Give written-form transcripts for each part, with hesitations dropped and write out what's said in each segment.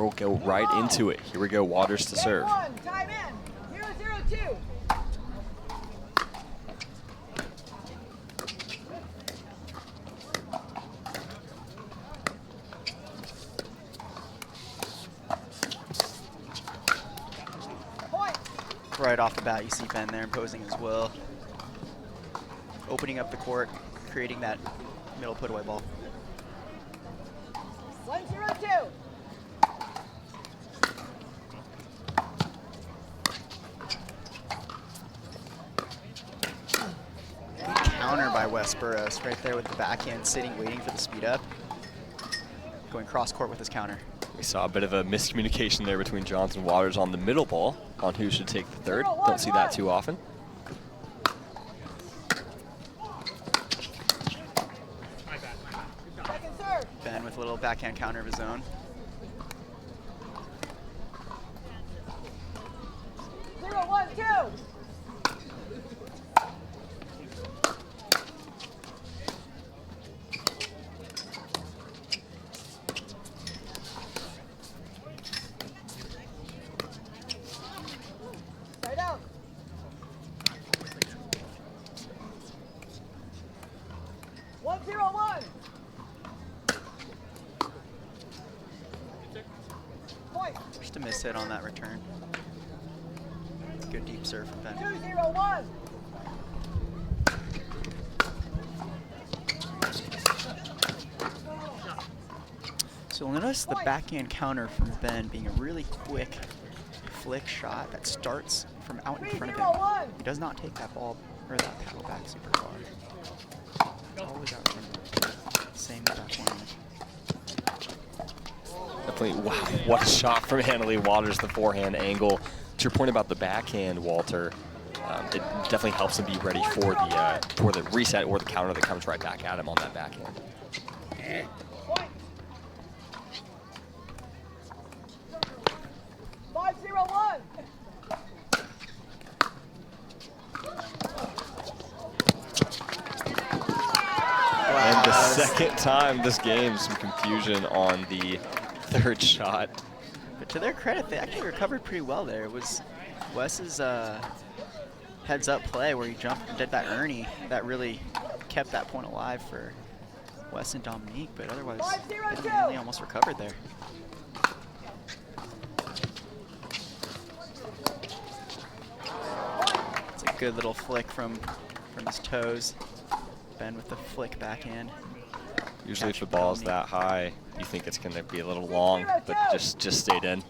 we'll go right into it. Here we go, Waters to serve. Time in, 0-0-2. Right off the bat, you see Ben there imposing his will, opening up the court, creating that middle put-away ball. 1-0-2. Good counter by Wes Burrows, right there with the backhand, sitting, waiting for the speed up, going cross-court with his counter. We saw a bit of a miscommunication there between Johnson and Waters on the middle ball, on who should take the third. Don't see that too often. Ben with a little backhand counter of his own. Zero, 1-2. Side out. One, 0-1. Point. Just a miss hit on that return. Good deep serve from Ben. 2-0-1. So you'll notice the backhand counter from Ben being a really quick flick shot that starts from out in front of him. He does not take that ball or that paddle back super far. Always out in front. Same with that one. Definitely, wow, what a shot from Leigh Waters, the forehand angle. To your point about the backhand, Walter, it definitely helps him be ready for the reset or the counter that comes right back at him on that backhand. Point. 5-0-1. And the second time this game, some confusion on the third shot. But to their credit, they actually recovered pretty well there. It was Wes's heads-up play where he jumped and did that Ernie that really kept that point alive for Wes and Dominique, but otherwise, they really almost recovered there. It's a good little flick from his toes. Ben with the flick backhand. Usually if the ball's that high, you think it's going to be a little long, but just stayed in.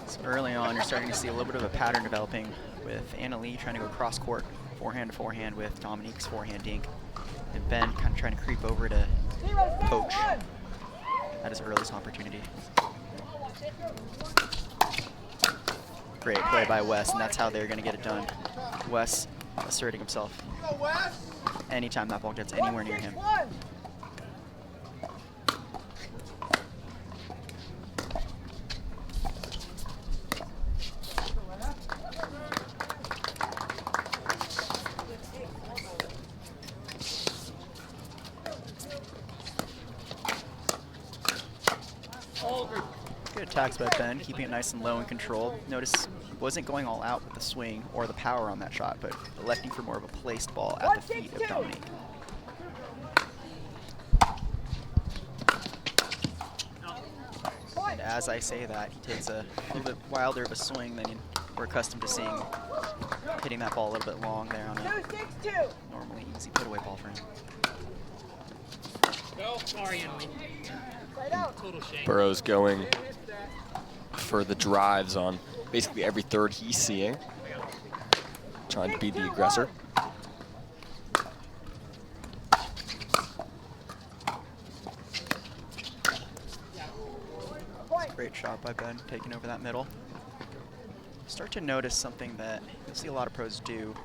So early on, you're starting to see a little bit of a pattern developing with Leigh trying to go cross-court, forehand to forehand with Dominique's forehand dink, and Ben kind of trying to creep over to poach at his earliest opportunity. Great play by Wes, and that's how they're going to get it done. Wes asserting himself anytime that ball gets anywhere near him. Good attacks by Ben, keeping it nice and low and controlled. Notice he wasn't going all out with the swing or the power on that shot, but electing for more of a placed ball at the feet of Dominique. And as I say that, he takes a little bit wilder of a swing than we're accustomed to seeing, hitting that ball a little bit long there on a normally easy put-away ball for him. Burrows going for the drives on basically every third he's seeing, trying to be the aggressor. Great shot by Ben, taking over that middle. Start to notice something that you'll see a lot of pros do.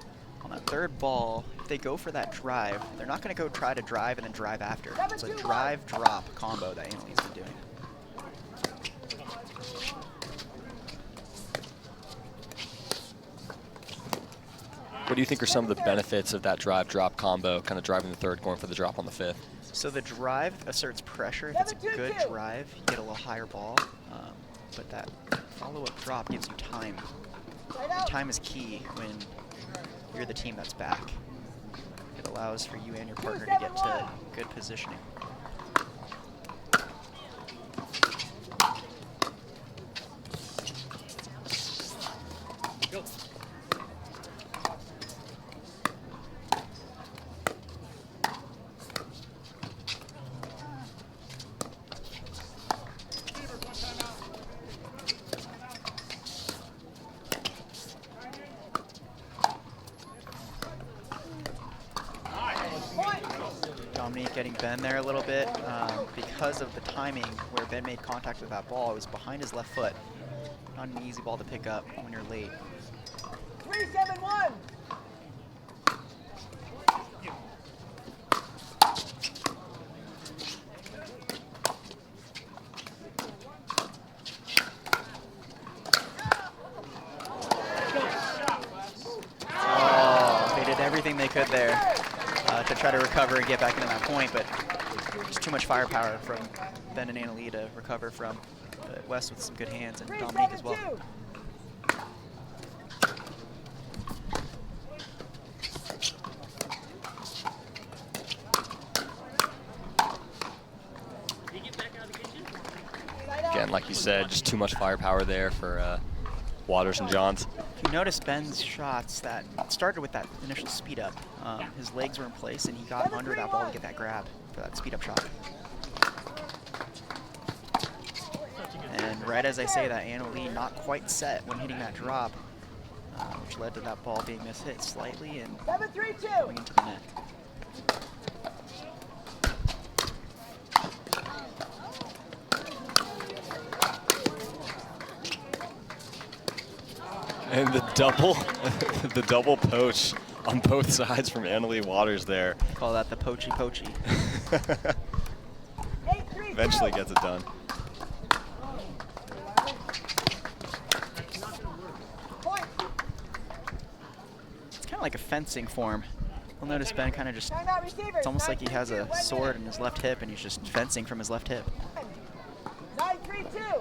On that third ball, if they go for that drive, they're not going to go try to drive and then drive after. It's a drive-drop combo that Lee's been doing. do you think are some of the benefits of that drive-drop combo, kind of driving the third, going for the drop on the fifth? So the drive asserts pressure. If it's a good drive, you get a little higher ball. But that follow-up drop gives you time. And time is key when you're the team that's back. It allows for you and your partner to get to good positioning. Go. Dominique getting Ben there a little bit because of the timing where Ben made contact with that ball. It was behind his left foot. Not an easy ball to pick up when you're late. 3-7-1. Oh, they did everything they could there to try to recover and get back into that point, but just too much firepower from Ben and Leigh to recover from. But Wes with some good hands and Dominique as well. 3-7-2. You get back out of the kitchen? Again, like you said, just too much firepower there for Waters and Johns. If you notice Ben's shots that started with that initial speed up, his legs were in place and he got under that ball to get that grab for that speed up shot. And right as I say that, Leigh not quite set when hitting that drop, which led to that ball being mishit slightly and 7-3-2. going into the net. And the double, the double poach on both sides from Leigh Waters there. Call that the poachy poachy. 8-3-2. Eventually gets it done. Point. It's kind of like a fencing form. You'll notice Ben kind of just, Timeout receivers. it's almost like he has 9-3-2, a 1 sword in minute. his left hip and he's just fencing from his left hip. 9-3-2.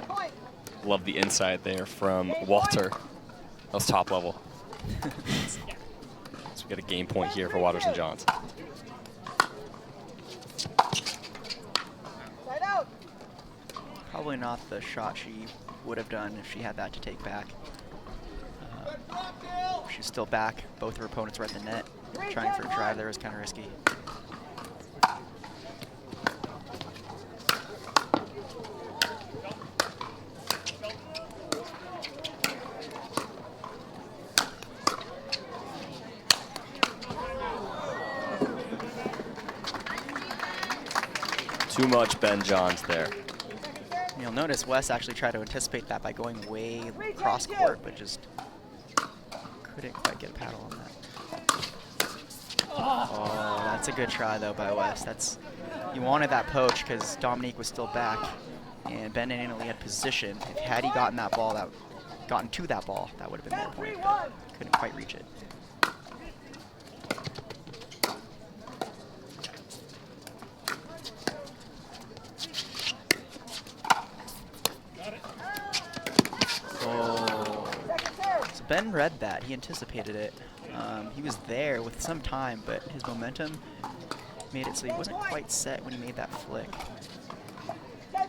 Point. Love the insight there from Walter. That was top level. So we get a game point here for Waters and Johns. Side out. Probably not the shot she would have done if she had that to take back. She's still back. Both her opponents were at the net. Trying for a drive there was kind of risky. Too much Ben Johns there. You'll notice Wes actually tried to anticipate that by going way cross court, but just couldn't quite get a paddle on that. Oh, that's a good try though by Wes. That's, you wanted that poach because Dominique was still back, and Ben and Leigh had position. Had he gotten that ball, gotten to that ball, that would have been their point, but couldn't quite reach it. Ben read that. He anticipated it. He was there with some time, but his momentum made it so he wasn't quite set when he made that flick.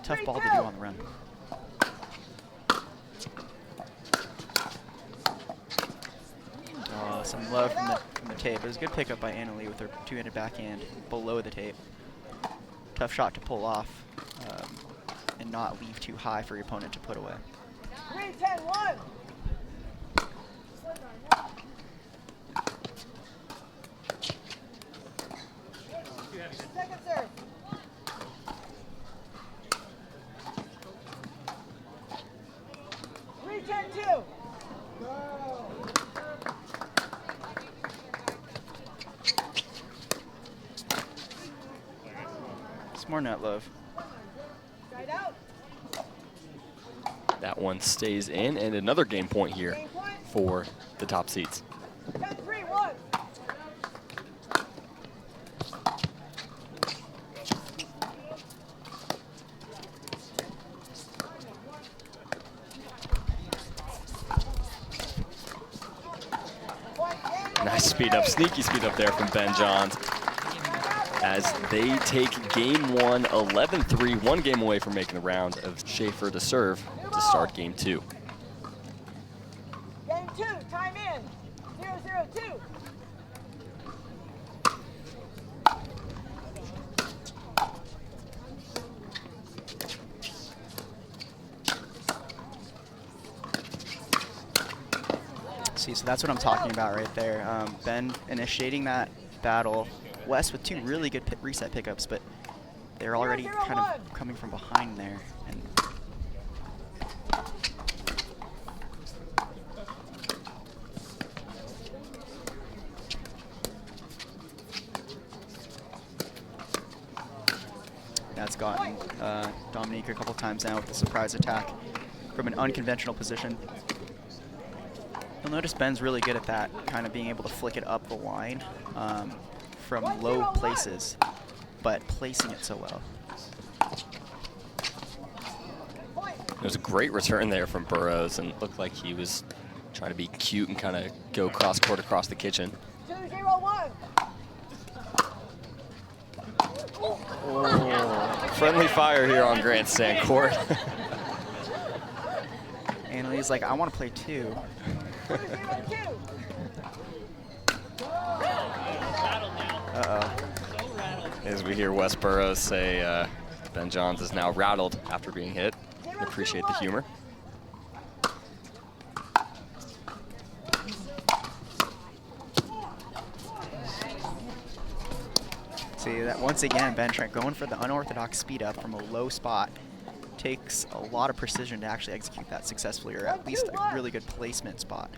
Tough ball to do on the run. Some love from the tape. It was a good pickup by Leigh with her two-handed backhand below the tape. Tough shot to pull off and not leave too high for your opponent to put away. 3-10-1. Second serve. Three, 10-2. It's more net love. Side out. That one stays in, and another game point here Game point. for the top seeds. 10-3-1. Nice speed up, sneaky speed up there from Ben Johns as they take game one, 11-3, one game away from making the round of Schaefer to serve to start game two. Game 2, time in. 0-0-2. See, so that's what I'm talking about right there. Ben initiating that battle. Wes with two really good reset pickups, but they're already kind of coming from behind there. And that's gotten Dominique a couple times now with a surprise attack from an unconventional position. You'll notice Ben's really good at that, kind of being able to flick it up the line from low places, but placing it so well. It was a great return there from Burrows, and it looked like he was trying to be cute and kind of go cross court across the kitchen. 2-0-1. Oh, friendly fire here on grandstand court. And Lee's like, I want to play two. 2-0-2. Uh-oh. As we hear Wes Burrows say, Ben Johns is now rattled after being hit. I appreciate the humor. See that once again, Ben going for the unorthodox speed up from a low spot. Takes a lot of precision to actually execute that successfully, or at least a really good placement spot.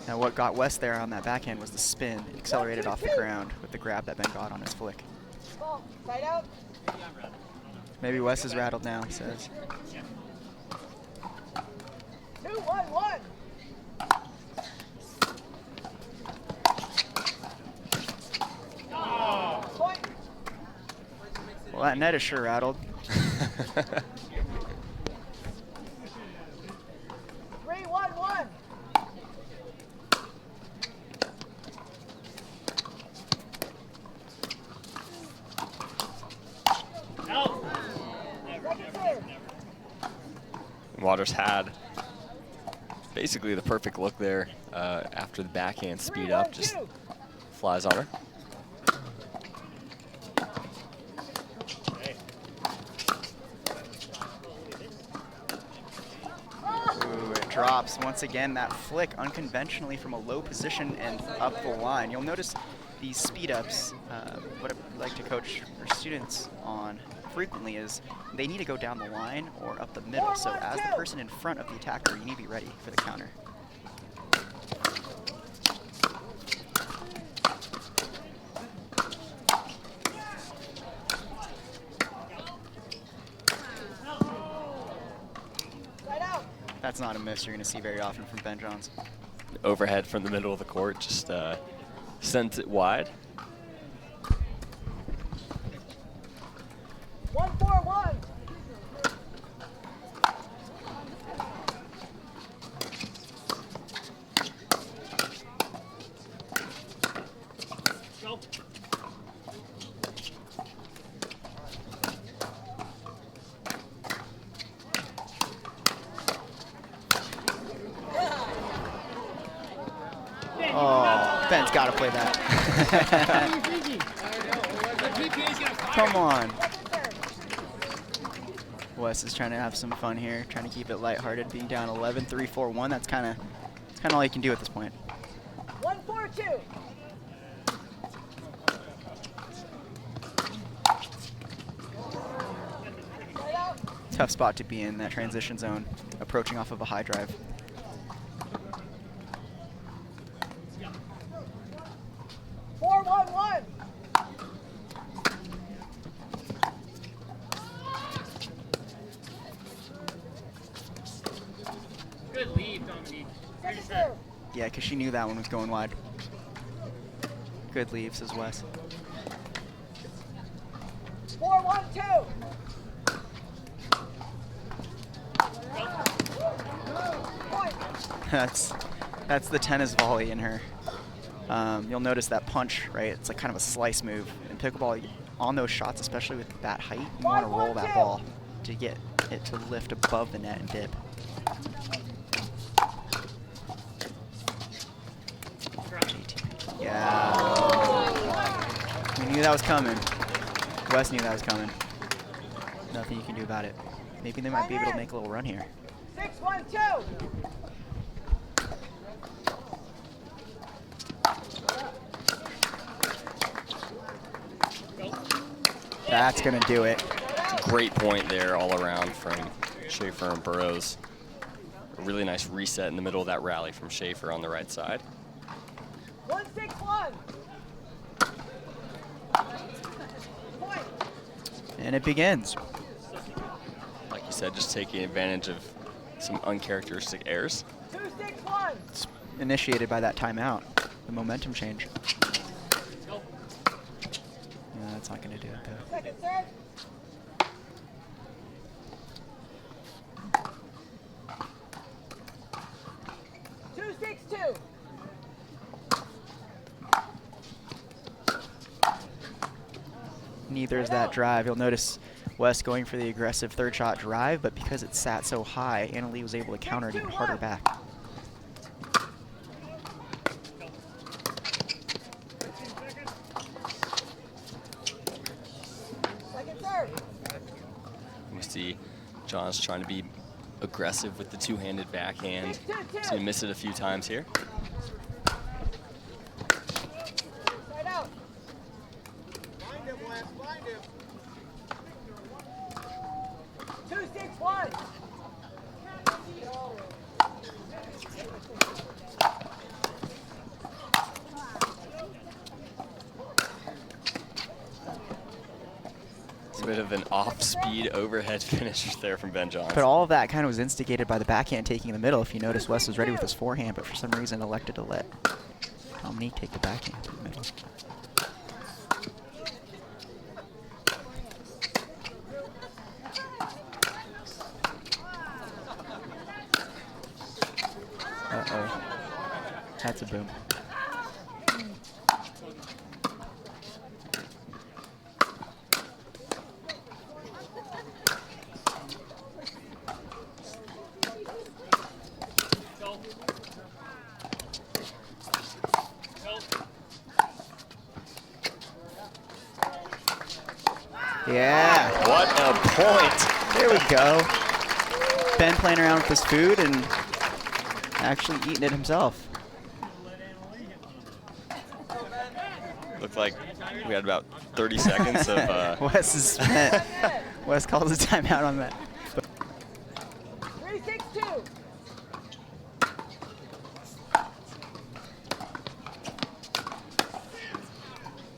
Now what got Wes there on that backhand was the spin. It accelerated off the ground with the grab that Ben got on his flick. Ball, side out. Maybe Wes is rattled now, he says. 2-1-1. Point. Well, that net is sure rattled. 3-1-1. Second serve. Waters had basically the perfect look there after the backhand speed up, just flies on her. Ooh, it drops. Once again, that flick unconventionally from a low position and up the line. You'll notice these speed ups, what I like to coach our students on frequently is they need to go down the line or up the middle. So as the person in front of the attacker, you need to be ready for the counter. That's not a miss you're going to see very often from Ben Johns. Overhead from the middle of the court, just sent it wide. 1-4-1. Go. Oh, Ben's got to play that. Come on. Wes is trying to have some fun here, trying to keep it lighthearted, being down 11, 3, 4, 1. That's kind of all you can do at this point. 1-4-2. Tough spot to be in, that transition zone, approaching off of a high drive. Good lead, Dominique. Second serve. Yeah, because she knew that one was going wide. Good leave, says Wes. 4-1-2. Point. That's the tennis volley in her. You'll notice that punch, right? It's like kind of a slice move. In pickleball, on those shots, especially with that height, you want to roll that ball to get it to lift above the net and dip. Yeah. We knew that was coming. Wes knew that was coming. Nothing you can do about it. Maybe they might be able to make a little run here. 6-1-2. That's going to do it. Great point there all around from Schaefer and Burrows. A really nice reset in the middle of that rally from Schaefer on the right side. 1-6-1. Point. And it begins. Like you said, just taking advantage of some uncharacteristic errors. 2-6-1. It's initiated by that timeout, the momentum change. No, that's not going to do it, though. Second serve. Neither is that drive. You'll notice Wes going for the aggressive third shot drive, but because it sat so high, Leigh was able to counter it even harder back. Second serve. We see John's trying to be aggressive with the two-handed backhand. 6-2-2. So he missed it a few times here. Side out. 2-6-1. It's a bit of an off-speed overhead finish there from Ben Johns. But all of that kind of was instigated by the backhand taking the middle. If you notice, Wes was ready with his forehand, but for some reason elected to let Dominique take the backhand to the middle. Uh-oh. That's a boom. Yeah. What a point. There we go. Ben playing around with his food and actually eating it himself. Looked like we had about 30 seconds of... Wes is spent. Wes calls a timeout on that. 3-6-2.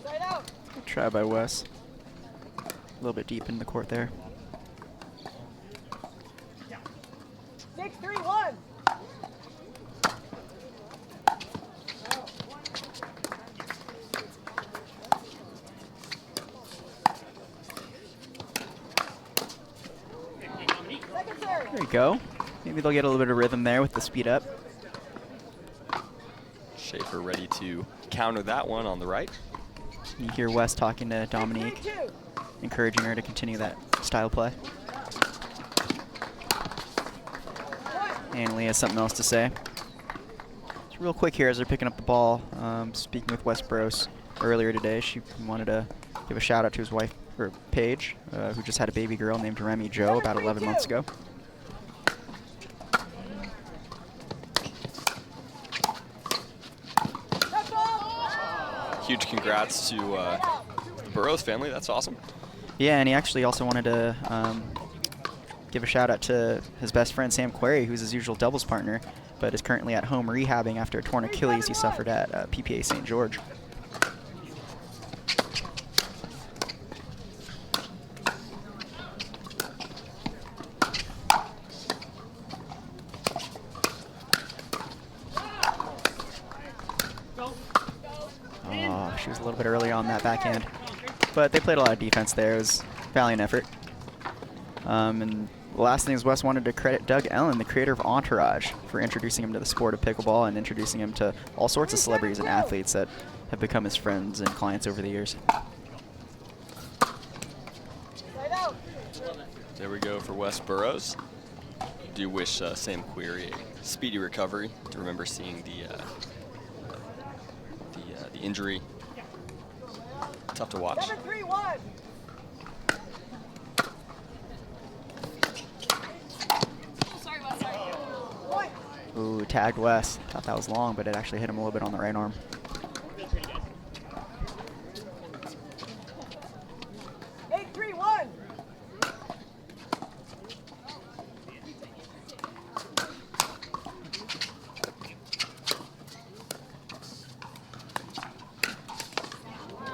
Side out. Good try by Wes. A little bit deep in the court there. 6-3-1. Second serve. There you go. Maybe they'll get a little bit of rhythm there with the speed up. Schaefer ready to counter that one on the right. You hear Wes talking to Dominique, 6-3-2. encouraging her to continue that style play. And Leigh has something else to say. Just real quick here as they're picking up the ball, speaking with Wes Burrows earlier today, she wanted to give a shout out to his wife, or Paige, who just had a baby girl named Remy Jo about 11 months ago. Huge congrats to the Burrows family. That's awesome. Yeah, and he actually also wanted to give a shout out to his best friend Sam Query, who's his usual doubles partner, but is currently at home rehabbing after a torn Achilles he suffered at PPA St. George. was a little bit early on that backhand. But they played a lot of defense there. It was a valiant effort. And the last thing is Wes wanted to credit Doug Ellen, the creator of Entourage, for introducing him to the sport of pickleball and introducing him to all sorts of celebrities and athletes that have become his friends and clients over the years. There we go for Wes Burrows. Do wish Sam Query a speedy recovery. To remember seeing the injury. Tough to watch. 7-3-1. Sorry, Wes, sorry. Point. Ooh, tagged Wes. Thought that was long, but it actually hit him a little bit on the right arm. Feel pretty good. 8-3-1.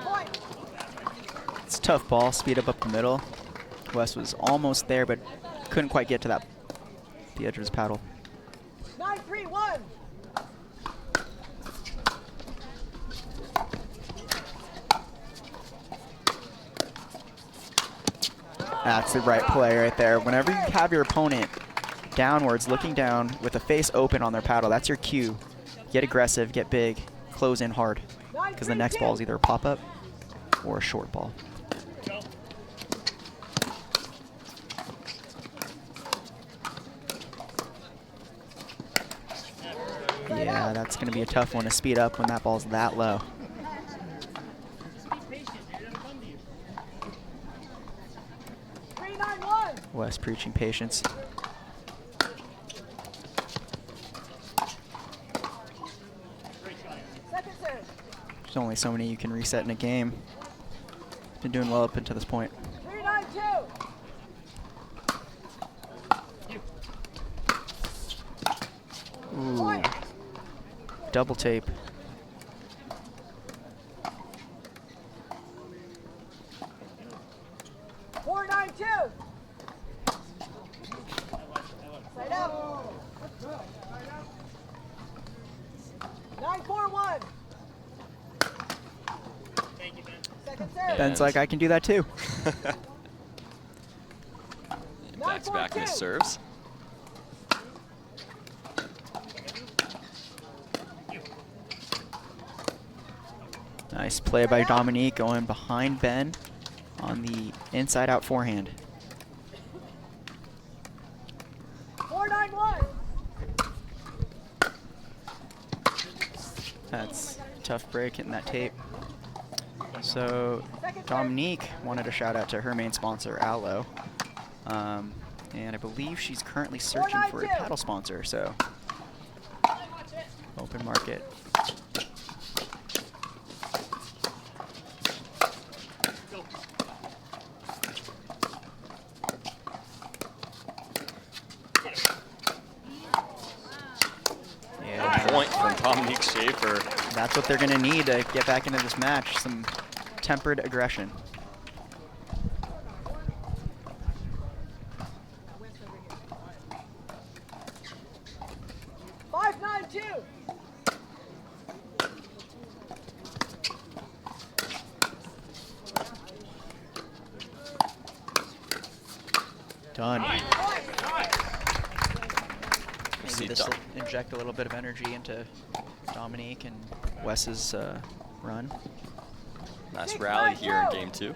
Point. It's a tough ball, speed up the middle. Wes was almost there, but couldn't quite get to the edge of his paddle. 9-3-1. That's the right play right there. Whenever you have your opponent downwards, looking down with the face open on their paddle, that's your cue. Get aggressive, get big, close in hard. Because the next ball is either a pop-up or a short ball. Yeah, that's going to be a tough one to speed up when that ball's that low. Be patient, dude. I'm coming to you. 3-9-1. Wes preaching patience. Second serve. There's only so many you can reset in a game. Been doing well up until this point. 3-9-2. Ooh, Point. double tape. 4-9-2. Side out. 9-4-1. Thank you, Ben. Second serve. Ben's like, I can do that too. Backs back 9-4-2. miss serves. Nice play by Dominique going behind Ben on the inside out forehand. 4-9-1. That's a tough break hitting that tape. So Dominique wanted a shout out to her main sponsor, Aloe. And I believe she's currently searching for a paddle sponsor, so open market. Good point from Dominique Schaefer. That's what they're going to need to get back into this match, some tempered aggression. Done. Maybe this will inject a little bit of energy into Dominique and Wes's run. Nice rally here in game 2.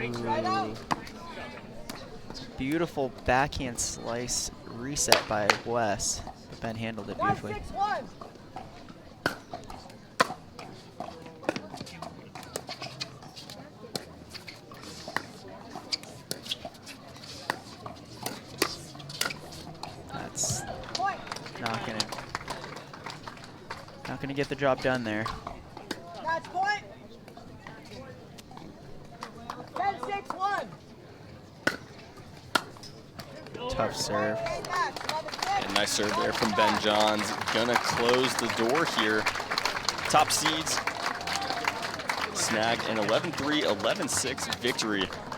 Ooh. Beautiful backhand slice reset by Wes. But Ben handled it beautifully. 9-6-1. That's Point. not gonna get the job done there. Match point. 10-6-1. Tough serve. And nice serve there from Ben Johns. Gonna close the door here. Top seeds snag an 11-3, 11-6 victory